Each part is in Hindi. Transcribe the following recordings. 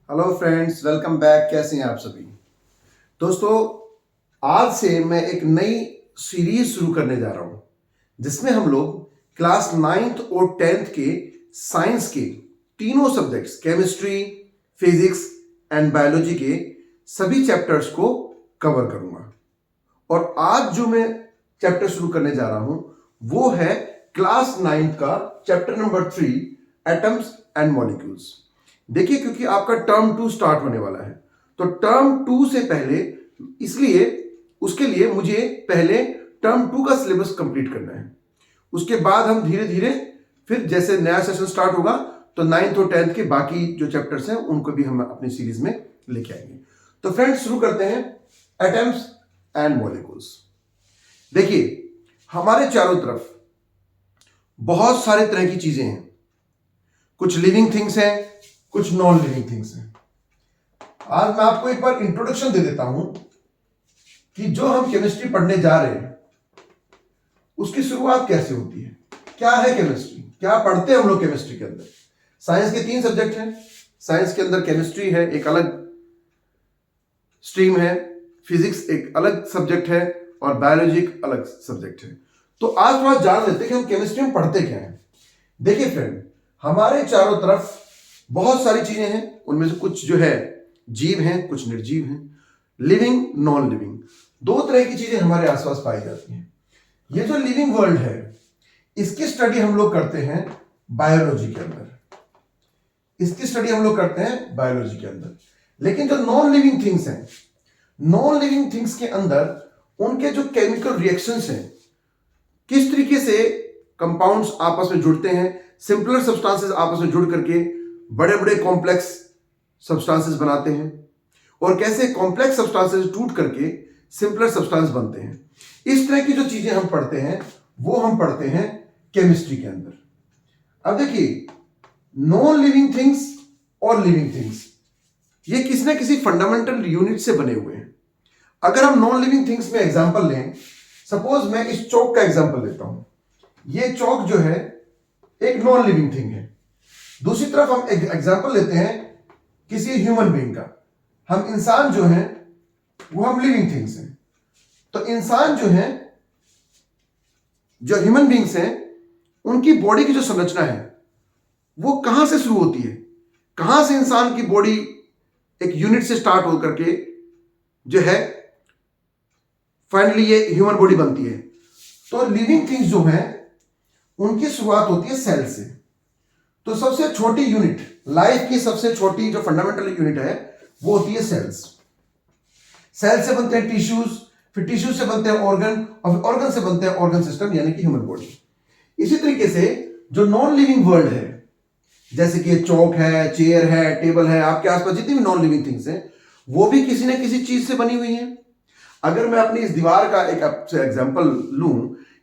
Hello friends, welcome back. कैसे हैं आप सभी दोस्तों? आज से मैं एक नई सीरीज शुरू करने जा रहा हूं जिसमें हम लोग क्लास 9th और 10th के साइंस के तीनों subjects chemistry, physics and biology के सभी चैप्टर्स को कवर करूंगा। और आज जो मैं चैप्टर शुरू करने जा रहा हूं वो है क्लास 9th का chapter number 3, atoms and molecules. देखिए, क्योंकि आपका टर्म 2 स्टार्ट होने वाला है तो टर्म 2 से पहले इसलिए उसके लिए मुझे पहले टर्म 2 का सिलेबस कंप्लीट करना है। उसके बाद हम धीरे धीरे फिर जैसे नया सेशन स्टार्ट होगा तो 9th और 10th के बाकी जो चैप्टर्स हैं उनको भी हम अपनी सीरीज में लेके आएंगे। तो फ्रेंड्स, शुरू करते हैं एटम्स एंड मॉलिक्यूल्स। देखिए, हमारे चारों तरफ बहुत सारे तरह की चीजें हैं। कुछ लिविंग थिंग्स हैं, कुछ नॉन लिविंग थिंग्स हैं। आज मैं आपको एक बार इंट्रोडक्शन दे देता हूं कि जो हम केमिस्ट्री पढ़ने जा रहे हैं उसकी शुरुआत कैसे होती है, क्या है केमिस्ट्री, क्या पढ़ते हैं हम लोग केमिस्ट्री के अंदर। साइंस के 3 सब्जेक्ट हैं। साइंस के अंदर केमिस्ट्री है, एक अलग स्ट्रीम है, फिजिक्स एक अलग सब्जेक्ट है और बायोलॉजी एक अलग सब्जेक्ट है। तो आज थोड़ा जान लेते हैं कि हम केमिस्ट्री में पढ़ते क्या है। देखिए फ्रेंड, हमारे चारों तरफ बहुत सारी चीजें हैं। उनमें से कुछ जो है जीव हैं, कुछ निर्जीव हैं, लिविंग नॉन लिविंग। 2 तरह की चीजें हमारे आसपास पाई जाती हैं। ये जो लिविंग वर्ल्ड है इसकी स्टडी हम लोग करते हैं बायोलॉजी के अंदर। इसकी स्टडी हम लोग करते हैं बायोलॉजी के अंदर। लेकिन जो नॉन लिविंग थिंग्स हैं, नॉन लिविंग थिंग्स के अंदर उनके जो केमिकल रिएक्शंस हैं, किस तरीके से कंपाउंड्स आपस में जुड़ते हैं, सिंपलर सब्सटेंसेस आपस में जुड़ करके बड़े बड़े कॉम्प्लेक्स सब्सटेंसेस बनाते हैं और कैसे कॉम्प्लेक्स सब्सटेंसेस टूट करके सिंपलर सब्सटेंस बनते हैं। इस तरह की जो चीजें हम पढ़ते हैं वो हम पढ़ते हैं केमिस्ट्री के अंदर। अब देखिए, नॉन लिविंग थिंग्स और लिविंग थिंग्स ये किसी ना किसी फंडामेंटल यूनिट से बने हुए हैं। अगर हम नॉन लिविंग थिंग्स में एग्जांपल लें, सपोज मैं इस चौक का एग्जांपल लेता हूं। ये चौक जो है एक नॉन लिविंग थिंग है। दूसरी तरफ हम एक एग्जांपल लेते हैं किसी ह्यूमन बीइंग का। हम इंसान जो हैं वो हम लिविंग थिंग्स हैं। तो इंसान जो है, जो ह्यूमन बीइंग्स हैं, उनकी बॉडी की जो संरचना है वो कहां से शुरू होती है, कहां से इंसान की बॉडी एक यूनिट से स्टार्ट होकर के जो है फाइनली ये ह्यूमन बॉडी बनती है। तो लिविंग थिंग्स जो हैं उनकी शुरुआत होती है सेल से। तो सबसे छोटी यूनिट, लाइफ की सबसे छोटी जो फंडामेंटल यूनिट है वो होती है सेल्स। सेल से बनते हैं टिश्यूज, फिर टिश्यूज से बनते हैं ऑर्गन, और ऑर्गन से बनते हैं ऑर्गन सिस्टम यानी कि ह्यूमन बॉडी। इसी तरीके से जो नॉन लिविंग वर्ल्ड है, जैसे कि चौक है, चेयर है, टेबल है, आपके आसपास जितनी भी नॉन लिविंग थिंग्स हैं वो भी किसी न किसी चीज से बनी हुई है। अगर मैं अपनी इस दीवार का एक आपसे एग्जांपल लूं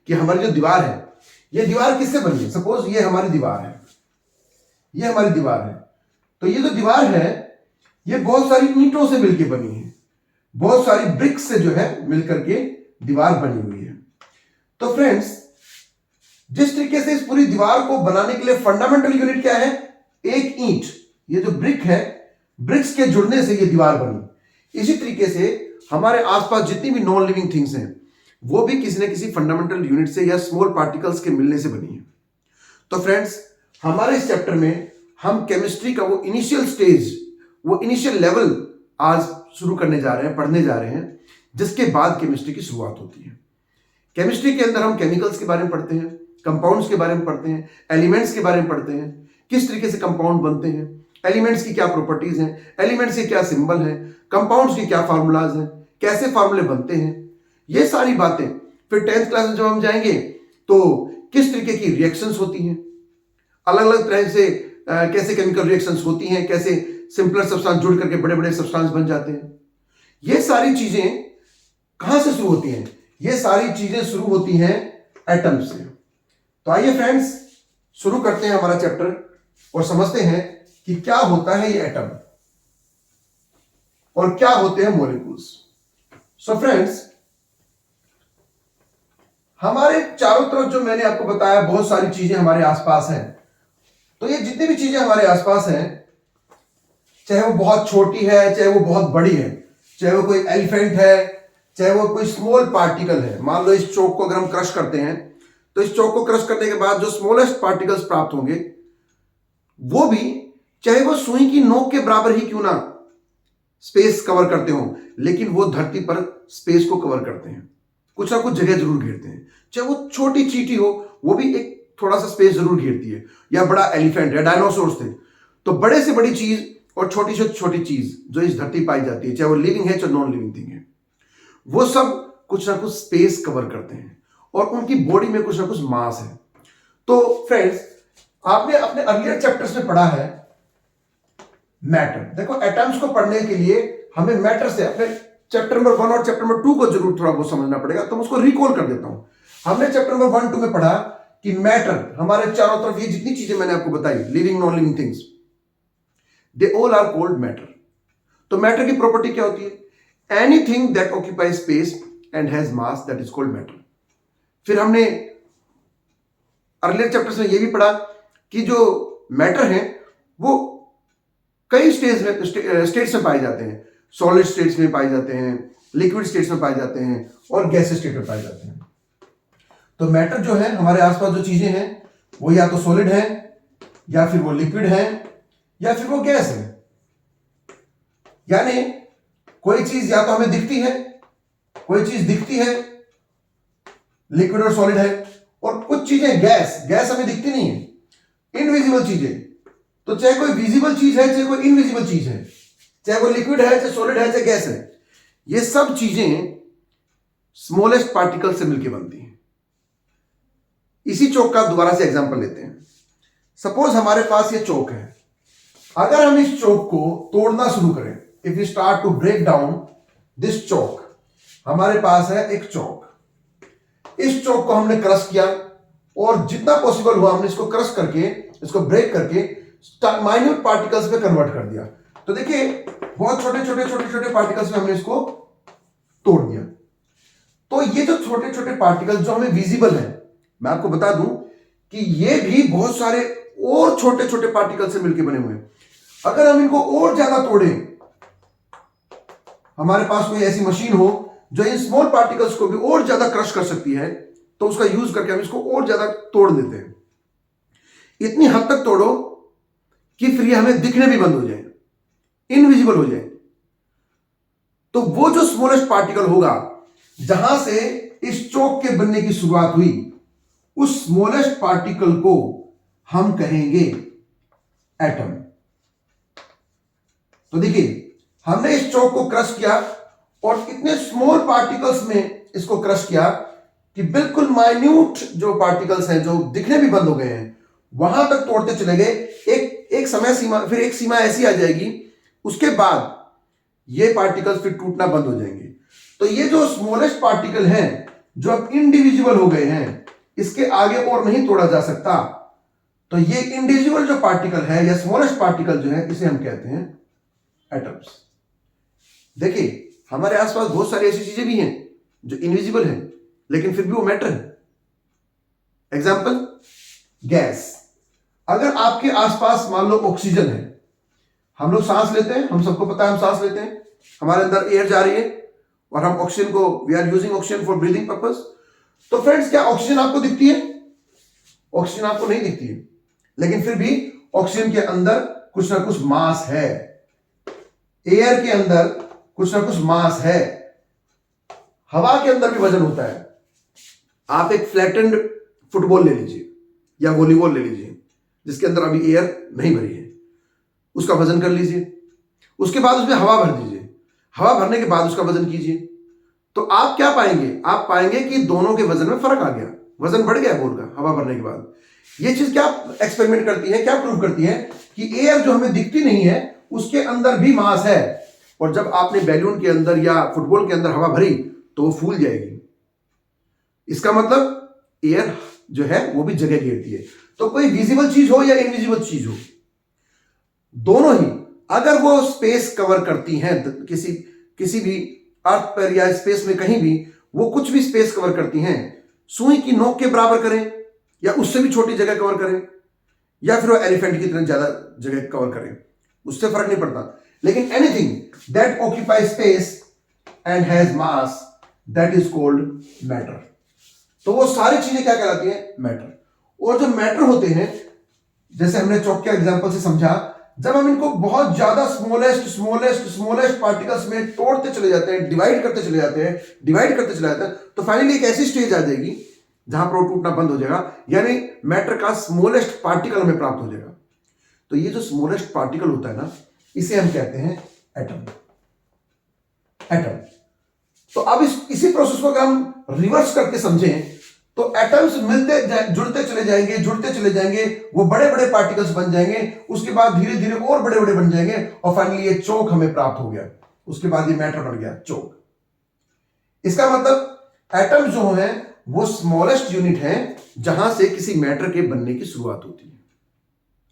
कि हमारी जो दीवार है, ये दीवार किससे बनी है। सपोज ये हमारी दीवार है, ये हमारी दीवार है। तो ये जो दीवार है ये बहुत सारी ईंटों से मिलकर बनी है, बहुत सारी ब्रिक्स से जो है मिलकर के दीवार बनी हुई है। तो फ्रेंड्स, जिस तरीके से इस पूरी दीवार को बनाने के लिए फंडामेंटल यूनिट क्या है, एक ईंट, ये जो ब्रिक है, ब्रिक्स के जुड़ने से ये दीवार बनी। इसी तरीके से हमारे आसपास जितनी भी नॉन लिविंग थिंग्स हैं वो भी किसी न किसी फंडामेंटल यूनिट से या स्मॉल पार्टिकल्स के मिलने से बनी है। तो फ्रेंड्स, हमारे इस चैप्टर में हम केमिस्ट्री का वो इनिशियल स्टेज, वो इनिशियल लेवल आज शुरू करने जा रहे हैं, पढ़ने जा रहे हैं, जिसके बाद केमिस्ट्री की शुरुआत होती है। केमिस्ट्री के अंदर हम केमिकल्स के बारे में पढ़ते हैं, कंपाउंड्स के बारे में पढ़ते हैं, एलिमेंट्स के बारे में पढ़ते हैं, किस तरीके से कंपाउंड बनते हैं, एलिमेंट्स की क्या प्रॉपर्टीज हैं, एलिमेंट्स के क्या सिंबल हैं, कंपाउंड्स के क्या फार्मूलाज हैं, कैसे फार्मूले बनते हैं, ये सारी बातें। फिर 10th क्लास में जब हम जाएंगे तो किस तरीके की रिएक्शंस होती हैं, अलग अलग तरह से कैसे केमिकल रिएक्शंस होती हैं, कैसे सिंपलर सब्सटेंस जुड़ करके बड़े बड़े सब्सटेंस बन जाते हैं। ये सारी चीजें कहां से शुरू होती हैं? ये सारी चीजें शुरू होती हैं एटम से। तो आइए फ्रेंड्स, शुरू करते हैं हमारा चैप्टर और समझते हैं कि क्या होता है ये एटम और क्या होते हैं मॉलिक्यूल्स। सो फ्रेंड्स, हमारे चारों तरफ जो मैंने आपको बताया बहुत सारी चीजें हमारे आसपास हैं। तो ये जितनी भी चीजें हमारे आसपास हैं, चाहे वो बहुत छोटी है, चाहे वो बहुत बड़ी है, चाहे वो कोई एलिफेंट है, चाहे वो कोई स्मॉल पार्टिकल है। मान लो इस चौक को अगर हम क्रश करते हैं, तो इस चौक को क्रश करने के बाद जो स्मॉलेस्ट पार्टिकल्स प्राप्त होंगे, वो भी चाहे वो सुई की नोक के बराबर ही क्यों ना स्पेस कवर करते हो, लेकिन वो धरती पर स्पेस को कवर करते हैं, कुछ ना कुछ जगह जरूर घेरते हैं। चाहे वो छोटी चींटी हो, वो भी एक थोड़ा सा स्पेस जरूर घेरती है, या बड़ा एलिफेंट है, डायनासोर्स थे। तो बड़े से बड़ी चीज और छोटी से छोटी चीज जो इस धरती पाई जाती है, चाहे वो लिविंग है चाहे नॉन लिविंग थिंग है, वो सब कुछ ना कुछ स्पेस कवर करते हैं और उनकी बॉडी में कुछ ना कुछ मास है। तो फ्रेंड्स, आपने अपने अर्लियर चैप्टर्स में पढ़ा है मैटर। देखो, एटम्स को पढ़ने के लिए हमें मैटर से अपने चैप्टर नंबर 1 और चैप्टर नंबर 2 को जरूर थोड़ा बहुत समझना पड़ेगा, तो मैं उसको रिकॉल कर देता हूं। हमने चैप्टर नंबर 1, 2 में पढ़ा कि मैटर, हमारे चारों तरफ ये जितनी चीजें मैंने आपको बताई, living non living things, they all are called matter. तो मैटर की प्रॉपर्टी क्या होती है? Anything that occupy space and has mass, that is called matter. फिर हमने अर्लियर चैप्टर्स में ये भी पढ़ा कि जो मैटर है वो कई स्टेट्स में पाए जाते हैं। सॉलिड स्टेट्स में पाए जाते हैं, लिक्विड स्टेट्स में पाए जाते हैं और गैस स्टेट में पाए जाते हैं। तो मैटर जो है, हमारे आसपास जो चीजें हैं, वो या तो सॉलिड है, या फिर वो लिक्विड है, या फिर वो गैस है। यानी कोई चीज या तो हमें दिखती है, कोई चीज दिखती है, लिक्विड और सॉलिड है, और कुछ चीजें गैस हमें दिखती नहीं है, इनविजिबल चीजें। तो चाहे कोई विजिबल चीज है, चाहे कोई इनविजिबल चीज है, चाहे वो लिक्विड है, चाहे सॉलिड है, चाहे गैस है, ये सब चीजें स्मॉलेस्ट पार्टिकल से मिलकर बनती हैं। इसी चौक का दोबारा से एग्जांपल लेते हैं। सपोज हमारे पास ये चौक है, अगर हम इस चौक को तोड़ना शुरू करें, if we start to break down this chunk, हमारे पास है एक चौक। इस चौक को हमने क्रश किया और जितना पॉसिबल हुआ हमने इसको क्रश करके, इसको ब्रेक करके माइन्यूट पार्टिकल्स में कन्वर्ट कर दिया। तो देखिए, बहुत छोटे छोटे पार्टिकल्स में हमने इसको तोड़ दिया। तो ये जो छोटे छोटे पार्टिकल्स जो हमें विजिबल है, मैं आपको बता दूं कि ये भी बहुत सारे और छोटे छोटे पार्टिकल से मिलकर बने हुए हैं। अगर हम इनको और ज्यादा तोड़ें, हमारे पास कोई ऐसी मशीन हो जो इन स्मॉल पार्टिकल्स को भी और ज्यादा क्रश कर सकती है, तो उसका यूज करके हम इसको और ज्यादा तोड़ देते हैं। इतनी हद तक तोड़ो कि फिर ये हमें दिखने भी बंद हो जाए, इनविजिबल हो जाए। तो वो जो स्मॉलेस्ट पार्टिकल होगा, जहां से इस चौक के बनने की शुरुआत हुई, उस स्मॉलेस्ट पार्टिकल को हम कहेंगे एटम। तो देखिए, हमने इस चौक को क्रश किया और इतने स्मॉल पार्टिकल्स में इसको क्रश किया कि बिल्कुल माइन्यूट जो पार्टिकल्स हैं, जो दिखने भी बंद हो गए हैं, वहां तक तोड़ते चले गए। एक समय सीमा, फिर एक सीमा ऐसी आ जाएगी, उसके बाद ये पार्टिकल्स फिर टूटना बंद हो जाएंगे। तो ये जो स्मॉलेस्ट पार्टिकल हैं, जो अब इंडिविजुअल हो गए हैं, इसके आगे और नहीं तोड़ा जा सकता। तो ये इंडिविजुअल जो पार्टिकल है या स्मॉलेस्ट पार्टिकल जो है, इसे हम कहते हैं एटम्स। देखिए, हमारे आसपास बहुत सारी ऐसी चीजें भी हैं जो इनविजिबल हैं, लेकिन फिर भी वो मैटर है। Example, gas. अगर आपके आसपास मान लो ऑक्सीजन है, हम लोग सांस लेते हैं, हम सबको पता है हम सांस लेते हैं, हमारे अंदर एयर जा रही है और हम ऑक्सीजन को, we are using oxygen for breathing purpose. तो फ्रेंड्स, क्या ऑक्सीजन आपको दिखती है? ऑक्सीजन आपको नहीं दिखती है, लेकिन फिर भी ऑक्सीजन के अंदर कुछ ना कुछ मास है, एयर के अंदर कुछ ना कुछ मास है, हवा के अंदर भी वजन होता है। आप एक फ्लैटेंड फुटबॉल ले लीजिए या वॉलीबॉल ले लीजिए, जिसके अंदर अभी एयर नहीं भरी है, उसका वजन कर लीजिए, उसके बाद उसमें हवा भर दीजिए, हवा भरने के बाद उसका वजन कीजिए, तो आप क्या पाएंगे? आप पाएंगे कि दोनों के वजन में फर्क आ गया, वजन बढ़ गया बॉल का हवा भरने के बाद। ये चीज क्या एक्सपेरिमेंट करती है, क्या प्रूव करती है? कि एयर जो हमें दिखती नहीं है, उसके अंदर भी मास है, और जब आपने बैलून के अंदर या फुटबॉल के अंदर हवा भरी तो वो फूल जाएगी। इसका मतलब एयर जो है वो भी जगह घेरती है। तो कोई विजिबल चीज हो या इनविजिबल चीज हो, दोनों ही अगर वो स्पेस कवर करती हैं, किसी भी अर्थ पर या स्पेस में कहीं भी वो कुछ भी स्पेस कवर करती हैं, सुई की नोक के बराबर करें या उससे भी छोटी जगह कवर करें, या फिर वो एलिफेंट की तरह ज्यादा जगह कवर करें, उससे फर्क नहीं पड़ता। लेकिन anything that occupy space and has mass that is called matter. तो वो सारी चीजें क्या कहलाती हैं? मैटर। और जो मैटर होते हैं, जैसे हमने चौक के एग्जांपल से समझा, जब हम इनको बहुत ज्यादा स्मॉलेस्ट स्मॉलेस्ट स्मॉलेस्ट पार्टिकल्स में तोड़ते चले जाते हैं, डिवाइड करते चले जाते हैं, तो फाइनली एक ऐसी स्टेज आ जाएगी जहां पर वो टूटना बंद हो जाएगा, यानी मैटर का स्मॉलेस्ट पार्टिकल हमें प्राप्त हो जाएगा। तो ये जो स्मॉलेस्ट पार्टिकल होता है ना, इसे हम कहते हैं एटम। एटम। तो अब इसी प्रोसेस को अगर हम रिवर्स करके समझें, तो एटम्स जुड़ते चले जाएंगे, वो बड़े बड़े पार्टिकल्स बन जाएंगे, उसके बाद धीरे धीरे और बड़े बड़े बन जाएंगे, और फाइनली ये चौक हमें प्राप्त हो गया। उसके बाद ये मैटर बन गया चौक। इसका मतलब एटम जो है वो स्मॉलेस्ट यूनिट है जहां से किसी मैटर के बनने की शुरुआत होती है।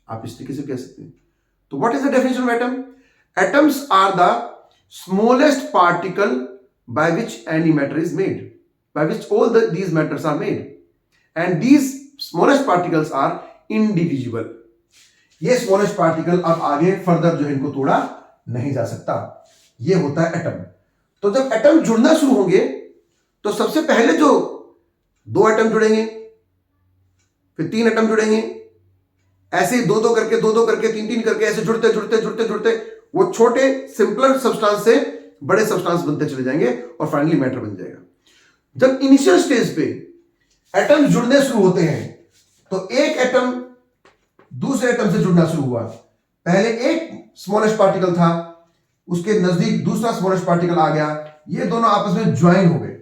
आप इस तरीके से कह सकते हैं। तो what is the definition of atom? Atoms are the smallest particle by which any matter is made, by which all these matters are made, and these smallest particles are indivisible. ये smallest particle अब आगे फर्दर जो है इनको तोड़ा नहीं जा सकता। ये होता है एटम। तो जब एटम जुड़ना शुरू होंगे, तो सबसे पहले जो 2 एटम जुड़ेंगे, फिर 3 एटम जुड़ेंगे, ऐसे 2-2 करके 3-3 करके ऐसे जुड़ते वो छोटे सिंपलर सब्सटेंस से बड़े सब्सटेंस बनते चले जाएंगे, और फाइनली मैटर बन जाएगा। जब इनिशियल स्टेज पे एटम जुड़ने शुरू होते हैं, तो एक एटम दूसरे एटम से जुड़ना शुरू हुआ। पहले एक स्मॉलेस्ट पार्टिकल था, उसके नजदीक दूसरा स्मॉलेस्ट पार्टिकल आ गया, ये दोनों आपस में ज्वाइन हो गए।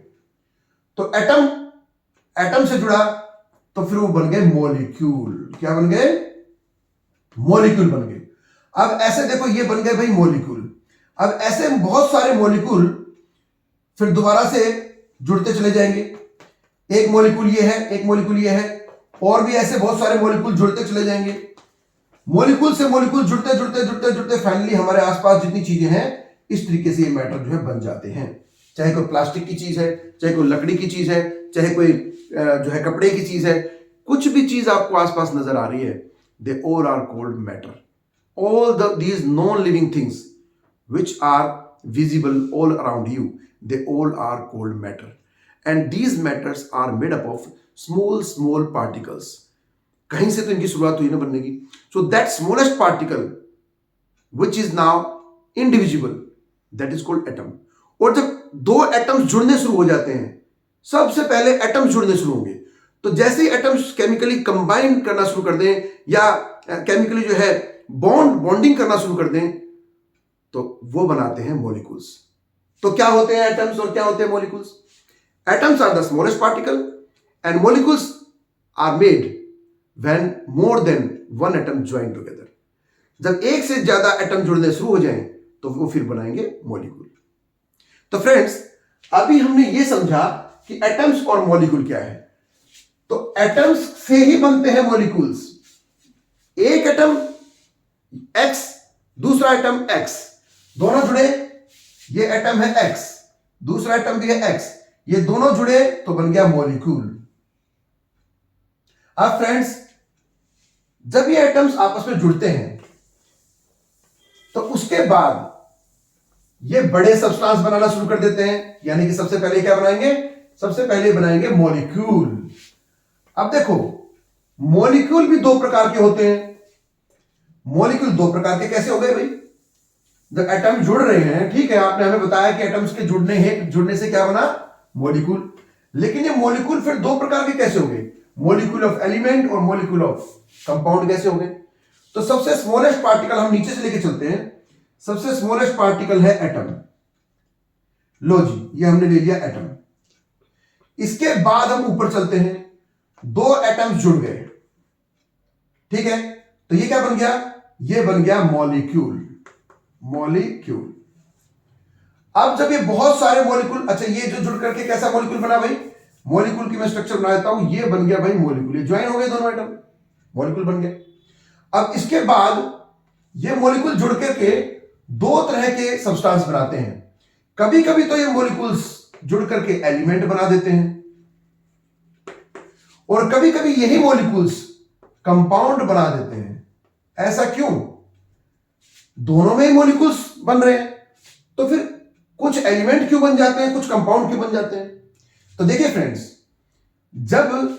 तो एटम से जुड़ा, तो फिर वो बन गए मॉलिक्यूल। क्या बन गए? मॉलिक्यूल बन गए। अब ऐसे देखो, ये बन गए भाई मॉलिक्यूल। अब ऐसे बहुत सारे मॉलिक्यूल फिर दोबारा से जुड़ते चले जाएंगे। एक मॉलिक्यूल ये है, एक मॉलिक्यूल ये है, और भी ऐसे बहुत सारे मॉलिक्यूल जुड़ते चले जाएंगे। मॉलिक्यूल से मॉलिक्यूल जुड़ते फाइनली हमारे आसपास जितनी चीजें हैं, इस तरीके से ये मैटर जो है बन जाते हैं। चाहे कोई प्लास्टिक की चीज है, चाहे कोई लकड़ी की चीज है, चाहे कोई जो है कपड़े की चीज है, कुछ भी चीज आपको आसपास नजर आ रही है, they all are called matter. All these non living things which are visible all around you, they all are called matter, and these matters are made up of small particles. कहीं से तो इनकी शुरुआत हुई ना बनने की। So that smallest particle which is now indivisible, that is called atom. और जब 2 एटम्स जुड़ने शुरू हो जाते हैं, सबसे पहले एटम्स जुड़ने शुरू होंगे, तो जैसे ही एटम्स केमिकली कंबाइन करना शुरू कर दें, या केमिकली जो है बॉन्डिंग करना शुरू कर दें, तो वो बनाते हैं मॉलिक्यूल्स। तो क्या होते हैं एटम्स और क्या होते हैं molecules? Atoms are the smallest particle and molecules are made when more than 1 atom join together. जब एक से ज्यादा एटम जुड़ने शुरू हो जाएं, तो वो फिर बनाएंगे मॉलिक्यूल। तो फ्रेंड्स, अभी हमने ये समझा कि एटम्स और मॉलिक्यूल क्या है। तो एटम्स से ही बनते हैं मॉलिक्यूल्स। एक एटम X, दूसरा एटम X, दोनों जुड़े, ये एटम है X, दूसरा एटम भी है X, ये दोनों जुड़े तो बन गया मॉलिक्यूल। अब फ्रेंड्स, जब ये एटम्स आपस में जुड़ते हैं, तो उसके बाद ये बड़े सब्सटेंस बनाना शुरू कर देते हैं। यानी कि सबसे पहले क्या बनाएंगे? सबसे पहले बनाएंगे मॉलिक्यूल। अब देखो, मॉलिक्यूल भी 2 प्रकार के होते हैं। मॉलिक्यूल 2 प्रकार के कैसे हो गए भाई? जब एटम जुड़ रहे हैं, ठीक है, आपने हमें बताया कि एटम्स के जुड़ने से क्या बना? मॉलिक्यूल। लेकिन ये मॉलिक्यूल फिर 2 प्रकार के कैसे हो गए? मॉलिक्यूल ऑफ एलिमेंट और मॉलिक्यूल ऑफ कंपाउंड कैसे हो गए? तो सबसे स्मॉलेस्ट पार्टिकल हम नीचे से लेके चलते हैं। सबसे स्मॉलेस्ट पार्टिकल है एटम। लो जी, ये हमने ले लिया एटम। इसके बाद हम ऊपर चलते हैं, 2 एटम्स जुड़ गए, ठीक है, तो ये क्या बन गया? ये बन गया मॉलिक्यूल। मॉलिक्यूल। अब जब ये बहुत सारे मॉलिक्यूल, अच्छा ये जो जुड़ करके कैसा मॉलिक्यूल बना भाई? मॉलिक्यूल की मैं स्ट्रक्चर बना देता हूं। ये बन गया भाई मॉलिक्यूल, ये ज्वाइन हो गए दोनों एटम, मॉलिक्यूल बन गए। अब इसके बाद ये मॉलिक्यूल जुड़ करके 2 तरह के सब्सटेंस बनाते हैं। कभी कभी तो ये मॉलिक्यूल्स जुड़ करके एलिमेंट बना देते हैं, और कभी कभी यही मॉलिक्यूल्स कंपाउंड बना देते हैं। ऐसा क्यों? दोनों में ही मॉलिक्यूल्स बन रहे हैं, तो फिर कुछ एलिमेंट क्यों बन जाते हैं, कुछ कंपाउंड क्यों बन जाते हैं? तो देखिए फ्रेंड्स, जब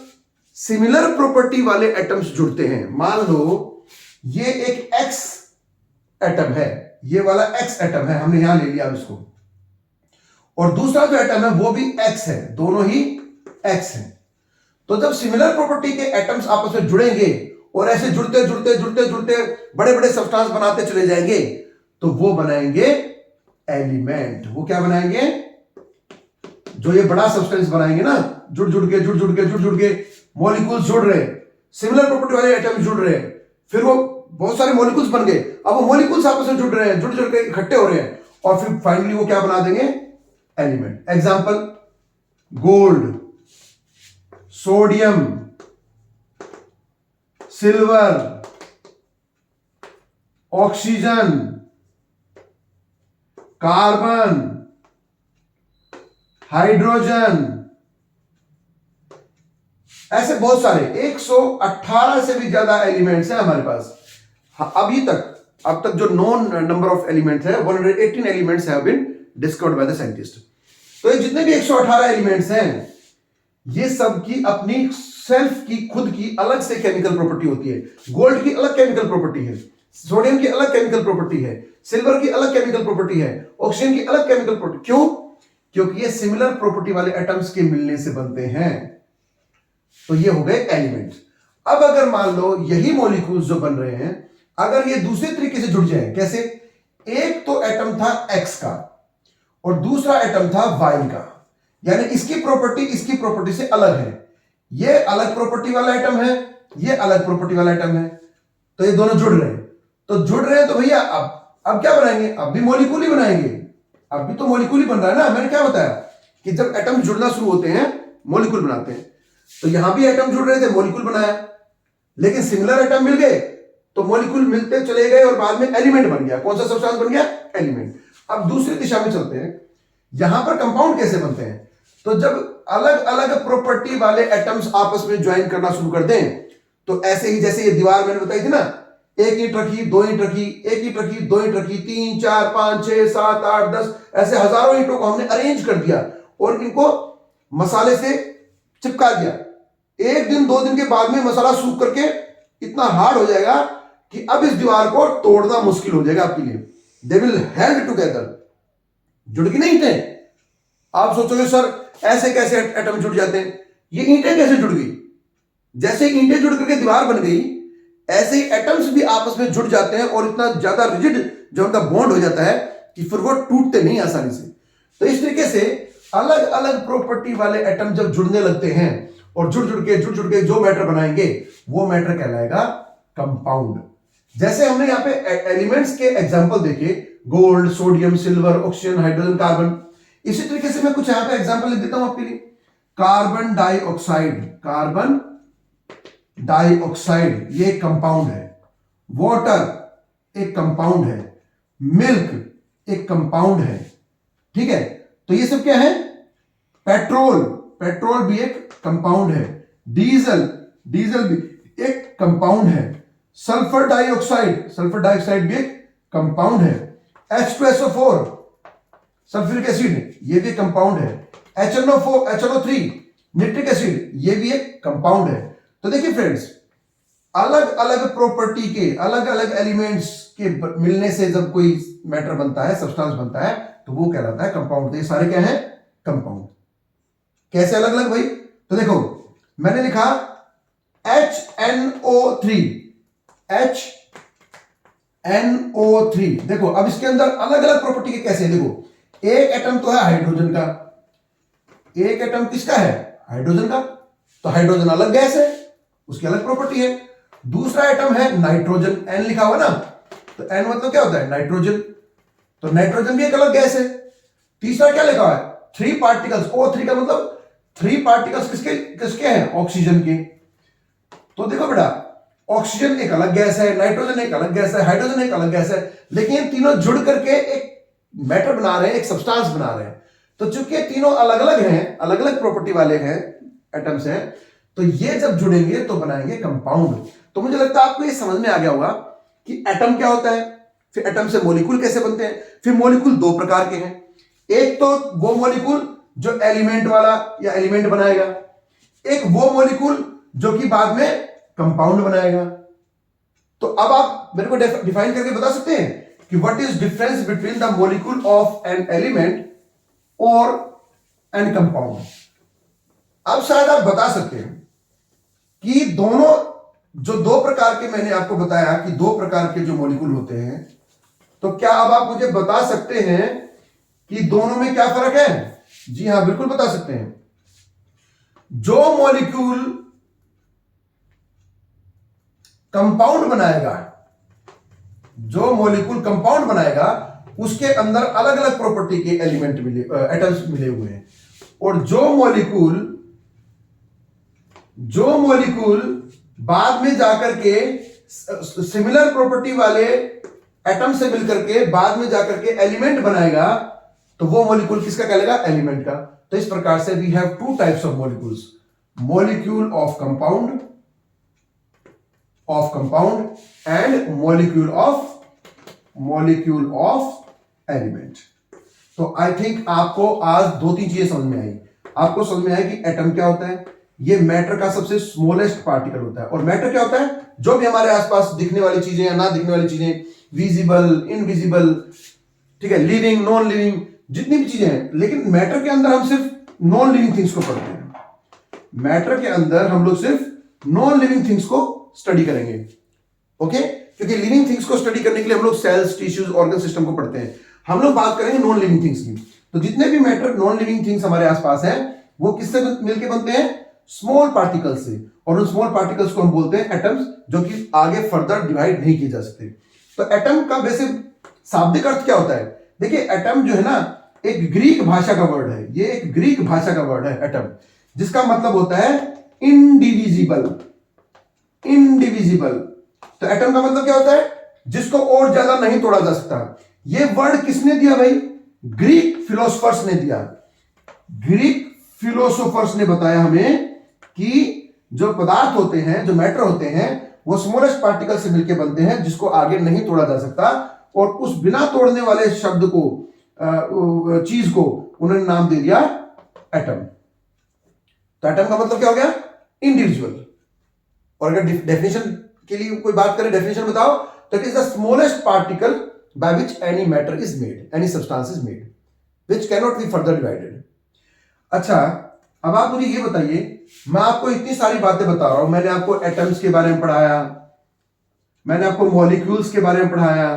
सिमिलर प्रॉपर्टी वाले एटम्स जुड़ते हैं, मान लो ये एक एक्स एटम है, ये वाला एक्स एटम है, हमने यहां ले लिया इसको, और दूसरा जो एटम है वो भी एक्स है, दोनों ही एक्स है। तो जब सिमिलर प्रॉपर्टी के एटम्स आपस में जुड़ेंगे और ऐसे जुड़ते जुड़ते जुड़ते जुड़ते बड़े बड़े सब्सटेंस बनाते चले जाएंगे, तो वो बनाएंगे एलिमेंट। वो क्या बनाएंगे? जो ये बड़ा सब्सटेंस बनाएंगे ना, जुड़ जुड़ के जुड़ जुड़ के जुड़ जुड़ के मॉलिक्यूल्स जुड़ रहे हैं, सिमिलर प्रॉपर्टी वाले एटम्स जुड़ रहे हैं, फिर वो बहुत सारे मॉलिक्यूल्स बन गए, अब वो मॉलिक्यूल्स आपस में जुड़ रहे हैं, जुड़ जुड़ के इकट्ठे हो रहे हैं, और फिर फाइनली वो क्या बना देंगे? Element. Example, gold, sodium, silver, oxygen, carbon, hydrogen, ऐसे बहुत सारे 118 से भी ज्यादा एलिमेंट्स हैं हमारे पास अभी तक। अब तक जो नोन नंबर ऑफ एलिमेंट्स है 118 elements have been discovered by the scientist. तो ये जितने भी 118 एलिमेंट्स हैं, ये सब की अपनी सेल्फ की खुद की अलग से केमिकल प्रॉपर्टी होती है। गोल्ड की अलग केमिकल प्रॉपर्टी है, सोडियम की अलग केमिकल प्रॉपर्टी है, सिल्वर की अलग केमिकल प्रॉपर्टी है, ऑक्सीजन की अलग केमिकल प्रॉपर्टी। क्यों? क्योंकि ये सिमिलर प्रॉपर्टी वाले एटम्स के मिलने से बनते हैं। तो ये हो गए एलिमेंट। अब अगर मान लो यही मॉलिक्यूल्स जो बन रहे हैं, अगर ये दूसरे तरीके से जुड़ जाए, कैसे? एक तो एटम था एक्स का और दूसरा एटम था वाई का, यानी इसकी प्रॉपर्टी से अलग है। ये अलग प्रॉपर्टी वाला एटम है, ये अलग प्रॉपर्टी वाला एटम है, तो ये दोनों जुड़ रहे हैं। तो जुड़ रहे हैं तो भैया अब क्या बनाएंगे? अब भी मॉलिक्यूल ही बनाएंगे। अब भी तो मॉलिक्यूल ही बन रहा है ना। मैंने क्या बताया कि जब एटम जुड़ना शुरू होते हैं मॉलिक्यूल बनाते हैं। तो यहां भी एटम जुड़ रहे थे, मॉलिक्यूल बनाया, लेकिन सिमिलर एटम मिल गए तो मॉलिक्यूल मिलते चले गए और बाद में एलिमेंट बन गया। कौन सा सब्सटेंस बन गया? एलिमेंट। अब दूसरी दिशा में चलते हैं, यहां पर कंपाउंड कैसे बनते हैं? तो जब अलग अलग प्रॉपर्टी वाले एटम्स आपस में ज्वाइन करना शुरू कर दें, तो ऐसे ही जैसे ये दीवार मैंने बताई थी ना, एक ईंट रखी, दो ईंट रखी, एक ईंट रखी, दो ईंट रखी, 3 4 5 6 7 8 10 ऐसे हजारों ईंटों को हमने अरेंज कर दिया और इनको मसाले से चिपका दिया। एक दिन 2 दिन के बाद में मसाला सूख करके इतना हार्ड हो जाएगा कि अब इस दीवार को तोड़ना मुश्किल हो जाएगा आपके लिए। They will held together. जुड़ के नहीं ईंटें। आप सोचोगे सर ऐसे कैसे एटम जुड़ जाते हैं? ये ईंटें कैसे जुड़ गई? जैसे ईंटें जुड़ करके दीवार बन गई, ऐसे ही एटम्स भी आपस में जुड़ जाते हैं और इतना ज्यादा रिजिड जो उनका बॉन्ड हो जाता है कि फिर वो टूटते नहीं आसानी से। तो इस तरीके से अलग अलग प्रॉपर्टी वाले एटम जब जुड़ने लगते हैं और जुड़ जुड़ के जो मैटर बनाएंगे वो मैटर कहलाएगा कंपाउंड। जैसे हमने यहां पे एलिमेंट्स के एग्जांपल देखे, gold, sodium, silver, oxygen, hydrogen, carbon. इसी तरीके से मैं कुछ यहां पे एग्जांपल लिख देता हूं आपके लिए। कार्बन डाइऑक्साइड, कार्बन डाइऑक्साइड ये एक कंपाउंड है। वाटर एक कंपाउंड है। मिल्क एक कंपाउंड है। ठीक है, तो ये सब क्या है? पेट्रोल, पेट्रोल भी एक कंपाउंड है। डीजल, डीजल भी एक कंपाउंड है। सल्फर डाइऑक्साइड, सल्फर डाइऑक्साइड भी एक कंपाउंड है। H2SO4 सल्फ्यूरिक एसिड, ये भी कंपाउंड है। HNO3 निट्रिक एसिड, ये भी एक कंपाउंड है। तो देखिए फ्रेंड्स, अलग अलग प्रॉपर्टी के अलग अलग एलिमेंट्स के मिलने से जब कोई मैटर बनता है, सब्सटेंस बनता है, तो वो कहलाता है कंपाउंड। तो ये सारे क्या है? कंपाउंड। कैसे अलग अलग भाई? तो देखो मैंने लिखा HNO3, HNO3। देखो अब इसके अंदर अलग अलग प्रॉपर्टी के कैसे? देखो एक एटम तो है हाइड्रोजन का, एक एटम किसका है? हाइड्रोजन का। तो हाइड्रोजन अलग गैस है, उसकी अलग प्रॉपर्टी है। दूसरा एटम है नाइट्रोजन, N लिखा हुआ ना, तो N मतलब क्या होता है? नाइट्रोजन। तो नाइट्रोजन भी एक अलग गैस है। तीसरा क्या लिखा हुआ है? 3 पार्टिकल्स, O3 का मतलब 3 पार्टिकल्स किसके किसके हैं? ऑक्सीजन के। तो देखो बेटा, ऑक्सीजन एक अलग गैस है, नाइट्रोजन एक अलग गैस है, हाइड्रोजन एक अलग गैस है, लेकिन तीनों जुड़ करके एक मैटर बना रहे हैं, एक सब्सटेंस बना रहे हैं। तो चूंकि तीनों अलग अलग हैं, अलग अलग प्रॉपर्टी वाले हैं, एटम्स हैं, तो ये जब जुड़ेंगे तो बनाएंगे कंपाउंड। तो मुझे लगता है आपको ये समझ में आ गया होगा कि एटम क्या होता है, फिर एटम से मॉलिक्यूल कैसे बनते हैं, फिर मॉलिक्यूल दो प्रकार के हैं, एक तो वो मॉलिक्यूल जो एलिमेंट वाला या एलिमेंट बनाएगा, एक वो मॉलिक्यूल जो कि बाद में कंपाउंड बनाएगा। तो अब आप मेरे को डिफाइन करके बता सकते हैं कि what is difference between the molecule of an element और एन कंपाउंड। अब शायद आप बता सकते हैं कि दोनों जो दो प्रकार के मैंने आपको बताया कि दो प्रकार के जो मॉलिक्यूल होते हैं, तो क्या अब आप मुझे बता सकते हैं कि दोनों में क्या फर्क है? जी हां, बिल्कुल बता सकते हैं। जो मॉलिक्यूल कंपाउंड बनाएगा, जो मॉलिक्यूल कंपाउंड बनाएगा उसके अंदर अलग अलग प्रॉपर्टी के एलिमेंट मिले, एटम्स मिले हुए हैं, और जो मॉलिक्यूल बाद में जाकर के सिमिलर प्रॉपर्टी वाले एटम से मिलकर के बाद में जाकर के एलिमेंट बनाएगा, तो वो मॉलिक्यूल किसका कहलाएगा? एलिमेंट का। तो इस प्रकार से we have two types of molecules, molecule of compound and molecule of element. तो आई थिंक आपको आज दो तीन चीजें समझ में आई। आपको समझ में आया कि एटम क्या होता है, ये मैटर का सबसे स्मॉलेस्ट पार्टिकल होता है। और मैटर क्या होता है? जो भी हमारे आसपास दिखने वाली चीजें या ना दिखने वाली चीजें, विजिबल, इनविजिबल, ठीक है, लिविंग, नॉन लिविंग, जितनी भी चीजें हैं। लेकिन मैटर के अंदर हम सिर्फ नॉन लिविंग थिंग्स को पढ़ते हैं। मैटर के अंदर हम लोग सिर्फ नॉन लिविंग थिंग्स को स्टडी करेंगे, ओके? क्योंकि लिविंग थिंग्स को स्टडी करने के लिए हम लोग सेल्स, टिश्यूज, ऑर्गन सिस्टम को पढ़ते हैं। हम लोग बात करेंगे नॉन लिविंग थिंग्स की। तो जितने भी मैटर, नॉन लिविंग थिंग्स हमारे आसपास हैं, वो किससे मिलकर बनते हैं? स्मॉल पार्टिकल्स से। और उन स्मॉल पार्टिकल्स को हम बोलते हैं एटम्स, जो कि आगे फर्दर डिवाइड नहीं किए जा सकते। तो एटम का वैसे शाब्दिक अर्थ क्या होता है? देखिए, एटम जो है ना, एक ग्रीक भाषा का वर्ड है। ये एक ग्रीक भाषा का वर्ड है एटम, जिसका मतलब होता है इनडिविजिबल। तो एटम का मतलब क्या होता है? जिसको और ज्यादा नहीं तोड़ा जा सकता। ये वर्ड किसने दिया भाई? ग्रीक फिलोसोफर्स ने दिया। ग्रीक फिलोसोफर्स ने बताया हमें कि जो पदार्थ होते हैं, जो मैटर होते हैं, वो स्मॉलेस्ट पार्टिकल से मिलकर बनते हैं, जिसको आगे नहीं तोड़ा जा सकता। और उस बिना तोड़ने वाले शब्द को, चीज को उन्होंने नाम दे दिया एटम। तो एटम का मतलब क्या हो गया? इंडिविजुअल। और अगर डेफिनेशन के लिए कोई बात करें, डेफिनेशन बताओ, तो it is the smallest particle by which any matter is made, any substance is made, which can not be further divided. अच्छा, अब आप मुझे ये बताइए, मैं आपको इतनी सारी बातें बता रहा हूं। मैंने आपको एटम्स के बारे में पढ़ाया, मैंने आपको मॉलिक्यूल्स के बारे में पढ़ाया,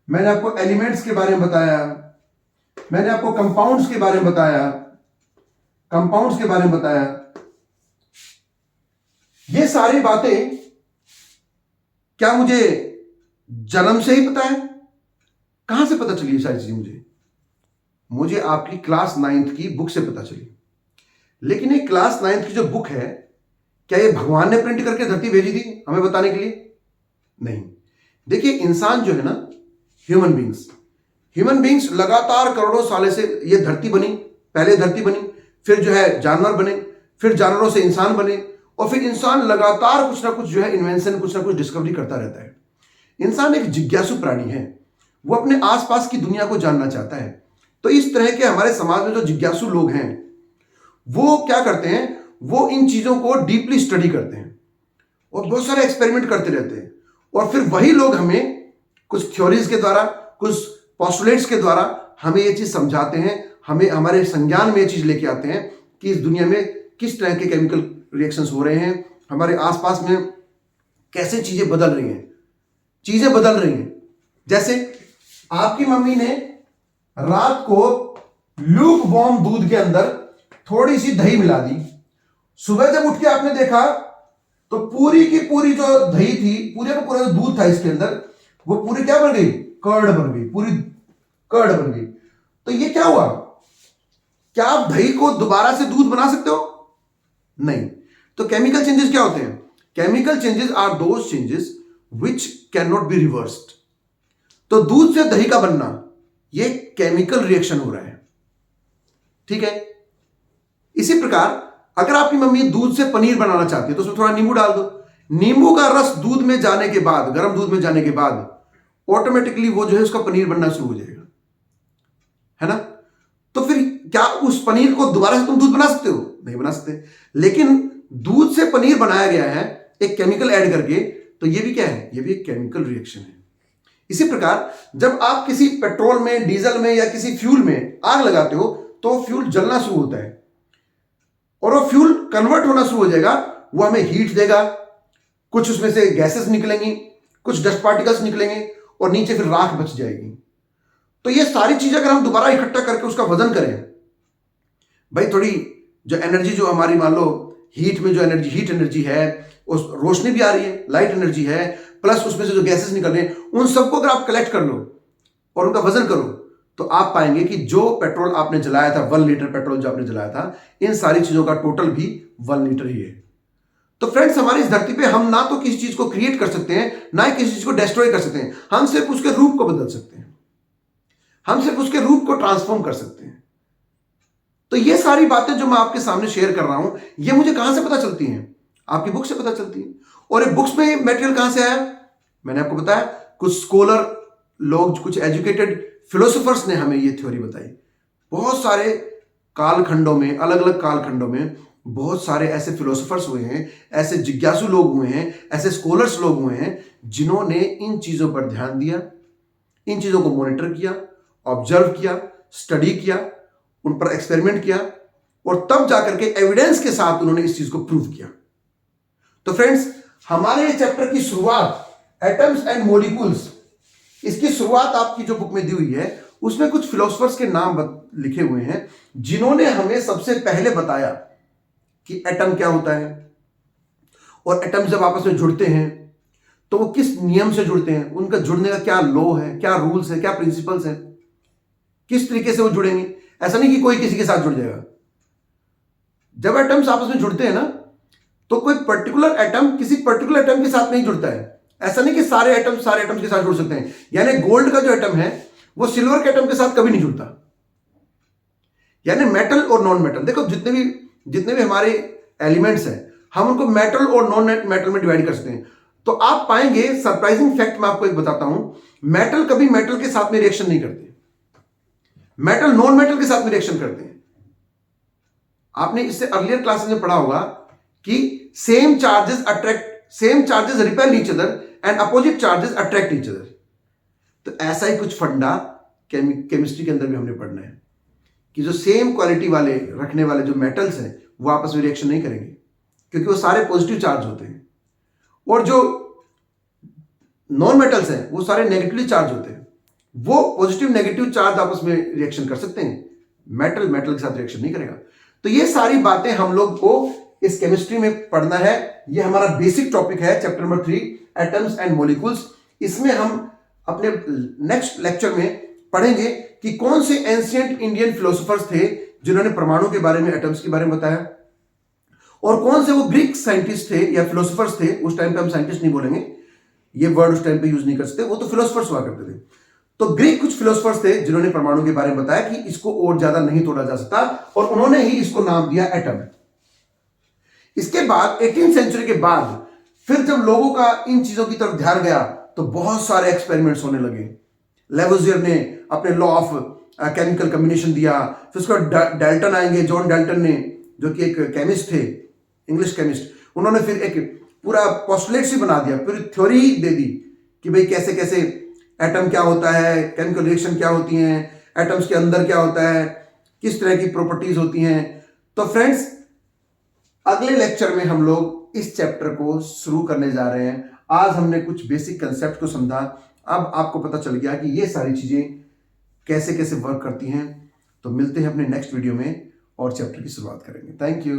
मैंने आपको एलिमेंट्स के बारे में बताया, मैंने आपको कंपाउंड्स के बारे में बताया। ये सारी बातें क्या मुझे जन्म से ही पता है? कहां से पता चली ये सारी चीजें? मुझे आपकी क्लास 9th की बुक से पता चली। लेकिन ये क्लास 9th की जो बुक है, क्या ये भगवान ने प्रिंट करके धरती भेजी थी हमें बताने के लिए? नहीं। देखिए, इंसान जो है ना, ह्यूमन बींग्स लगातार करोड़ों सालों से ये धरती बनी। पहले धरती बनी, फिर जो है जानवर बने, फिर जानवरों से इंसान बने, और फिर इंसान लगातार कुछ ना कुछ जो है इन्वेंशन, कुछ ना कुछ डिस्कवरी करता रहता है। इंसान एक जिज्ञासु प्राणी है, वो अपने आसपास की दुनिया को जानना चाहता है। तो इस तरह के हमारे समाज में जो जिज्ञासु लोग हैं, वो क्या करते हैं? वो इन चीजों को डीपली स्टडी करते हैं और बहुत सारे एक्सपेरिमेंट करते रहते हैं। और फिर वही लोग हमें कुछ थ्योरीज के द्वारा, कुछ पोस्टुलेट्स के द्वारा हमें ये चीज समझाते हैं, हमें हमारे संज्ञान में ये चीज लेके आते हैं कि इस दुनिया में किस तरह के केमिकल रिएक्शंस हो रहे हैं, हमारे आसपास में कैसे चीजें बदल रही हैं। जैसे आपकी मम्मी ने रात को ल्यूक वार्म दूध के अंदर थोड़ी सी दही मिला दी। सुबह जब उठ के आपने देखा तो पूरी की पूरी जो दही थी, पूरे का पूरा जो दूध था इसके अंदर, वो पूरी क्या बन गई? कर्ड बन गई, पूरी कर्ड बन गई। तो ये क्या हुआ? क्या आप दही को दोबारा से दूध बना सकते हो? नहीं। तो केमिकल चेंजेस क्या होते हैं? Chemical changes are those changes which can not be reversed. तो दूध से दही का बनना, ये केमिकल रिएक्शन हो रहा है, ठीक है। इसी प्रकार अगर आपकी मम्मी दूध से पनीर बनाना चाहती है तो उसमें थोड़ा नींबू डाल दो। नींबू का रस दूध में जाने के बाद, गर्म दूध में जाने के बाद, ऑटोमेटिकली वो जो है उसका पनीर बनना शुरू हो जाएगा, है ना। तो फिर क्या उस पनीर को दोबारा से तुम दूध बना सकते हो? नहीं बना सकते। लेकिन दूध से पनीर बनाया गया है एक केमिकल ऐड करके, तो ये भी क्या है? ये भी एक केमिकल रिएक्शन है। इसी प्रकार जब आप किसी पेट्रोल में, डीजल में या किसी फ्यूल में आग लगाते हो तो फ्यूल जलना शुरू होता है और वो फ्यूल कन्वर्ट होना शुरू हो जाएगा, वो हमें हीट देगा, कुछ उसमें से गैसेस निकलेंगी, कुछ डस्ट पार्टिकल्स निकलेंगे और नीचे फिर राख बच जाएगी। तो ये सारी चीजें अगर हम दोबारा इकट्ठा करके उसका वजन करें, भाई थोड़ी जो एनर्जी जो हमारी मान लो हीट में जो एनर्जी, हीट एनर्जी है, उस रोशनी भी आ रही है, लाइट एनर्जी है, प्लस उसमें से जो गैसेस निकल रहे हैं, उन सबको अगर आप कलेक्ट कर लो और उनका वजन करो तो आप पाएंगे कि जो पेट्रोल आपने जलाया था, 1 लीटर पेट्रोल जो आपने जलाया था, इन सारी चीजों का टोटल भी 1 लीटर ही है। तो फ्रेंड्स, हमारी इस धरती पे हम ना तो किसी चीज को क्रिएट कर सकते हैं, ना ही किसी चीज को डिस्ट्रॉय कर सकते हैं। हम सिर्फ उसके रूप को बदल सकते हैं, हम सिर्फ उसके रूप को ट्रांसफॉर्म कर सकते हैं। तो ये सारी बातें जो मैं आपके सामने शेयर कर रहा हूं, ये मुझे कहां से पता चलती हैं? आपकी बुक से पता चलती है। और ये बुक्स में मटेरियल कहां से आया? मैंने आपको बताया, कुछ स्कॉलर लोग, कुछ एजुकेटेड फिलोसोफर्स ने हमें ये थ्योरी बताई। बहुत सारे कालखंडों में, अलग अलग कालखंडों में बहुत सारे ऐसे फिलोसोफर्स हुए हैं, ऐसे जिज्ञासु लोग हुए हैं, ऐसे स्कॉलर्स लोग हुए हैं जिन्होंने इन चीजों पर ध्यान दिया, इन चीजों को मॉनिटर किया, ऑब्जर्व किया, स्टडी किया, उन पर एक्सपेरिमेंट किया और तब जाकर के एविडेंस के साथ उन्होंने इस चीज को प्रूव किया। तो फ्रेंड्स, हमारे ये चैप्टर की शुरुआत एटम्स एंड मॉलिक्यूल्स, इसकी शुरुआत आपकी जो बुक में दी हुई है उसमें कुछ फिलोसोफर्स के नाम लिखे हुए हैं जिन्होंने हमें सबसे पहले बताया कि एटम क्या होता है और एटम जब आपस में जुड़ते हैं तो वो किस नियम से जुड़ते हैं, उनका जुड़ने का क्या लॉ है, क्या रूल्स है, क्या प्रिंसिपल्स हैं, किस तरीके से वो जुड़ेंगे। ऐसा नहीं कि कोई किसी के साथ जुड़ जाएगा। जब एटम्स आपस में जुड़ते हैं ना, तो कोई पर्टिकुलर एटम किसी पर्टिकुलर एटम के साथ नहीं जुड़ता है। ऐसा नहीं कि सारे एटम्स के साथ जुड़ सकते हैं। यानी गोल्ड का जो एटम है वो सिल्वर के एटम के साथ कभी नहीं जुड़ता। यानी मेटल और नॉन मेटल, देखो जितने भी हमारे एलिमेंट्स हैं, हम उनको मेटल और नॉन मेटल में डिवाइड कर सकते हैं। तो आप पाएंगे, सरप्राइजिंग फैक्ट मैं आपको एक बताता हूं, मेटल कभी मेटल के साथ में रिएक्शन नहीं करते, मेटल नॉन मेटल के साथ में रिएक्शन करते हैं। आपने इससे अर्लियर क्लासेस में पढ़ा होगा कि same charges repel each other and opposite charges attract each other. तो ऐसा ही कुछ फंडा केमिस्ट्री के अंदर भी हमने पढ़ना है कि जो सेम क्वालिटी वाले रखने वाले जो मेटल्स हैं वो आपस में रिएक्शन नहीं करेंगे, क्योंकि वो सारे पॉजिटिव चार्ज होते हैं, और जो नॉन मेटल्स हैं वो सारे नेगेटिवली चार्ज होते हैं। वो पॉजिटिव नेगेटिव चार्ज आपस में रिएक्शन कर सकते हैं, मेटल के साथ रिएक्शन नहीं करेगा। तो ये सारी बातें हम लोग को इस केमिस्ट्री में पढ़ना है। ये हमारा बेसिक टॉपिक है, chapter number 3, atoms and molecules. इसमें हम अपने नेक्स्ट लेक्चर में पढ़ेंगे कि कौन से एंशिएंट इंडियन फिलोसोफर्स थे जिन्होंने परमाणु के बारे में, एटम्स के बारे में बताया, और कौन से वो ग्रीक साइंटिस्ट थे या फिलोसोफर्स थे। उस टाइम पे हम साइंटिस्ट नहीं बोलेंगे, ये वर्ड उस टाइम पे यूज नहीं कर सकते, वो तो फिलोसोफर्स हुआ करते थे। तो ग्रीक कुछ फिलोसोफर्स थे जिन्होंने परमाणु के बारे में बताया कि इसको और ज्यादा नहीं तोड़ा जा सकता, और उन्होंने ही इसको नाम दिया एटम। इसके बाद 18वीं सेंचुरी के बाद फिर जब लोगों का इन चीजों की तरफ ध्यान गया तो बहुत सारे एक्सपेरिमेंट्स होने लगे। लेवोजियर ने अपने लॉ ऑफ केमिकल कम्बिनेशन दिया, फिर उसके बाद डाल्टन आएंगे, जॉन डाल्टन ने, जो कि एक केमिस्ट थे, इंग्लिश केमिस्ट। उन्होंने फिर एक पूरा पोस्टुलेट ही बना दिया, पूरी थ्योरी दे दी कि भाई कैसे कैसे एटम क्या होता है, केमिकल रिएक्शन क्या होती हैं, एटम्स के अंदर क्या होता है, किस तरह की प्रॉपर्टीज होती हैं। तो फ्रेंड्स, अगले लेक्चर में हम लोग इस चैप्टर को शुरू करने जा रहे हैं। आज हमने कुछ बेसिक कंसेप्ट को समझा, अब आपको पता चल गया कि ये सारी चीजें कैसे कैसे वर्क करती हैं। तो मिलते हैं अपने नेक्स्ट वीडियो में और चैप्टर की शुरुआत करेंगे। Thank you.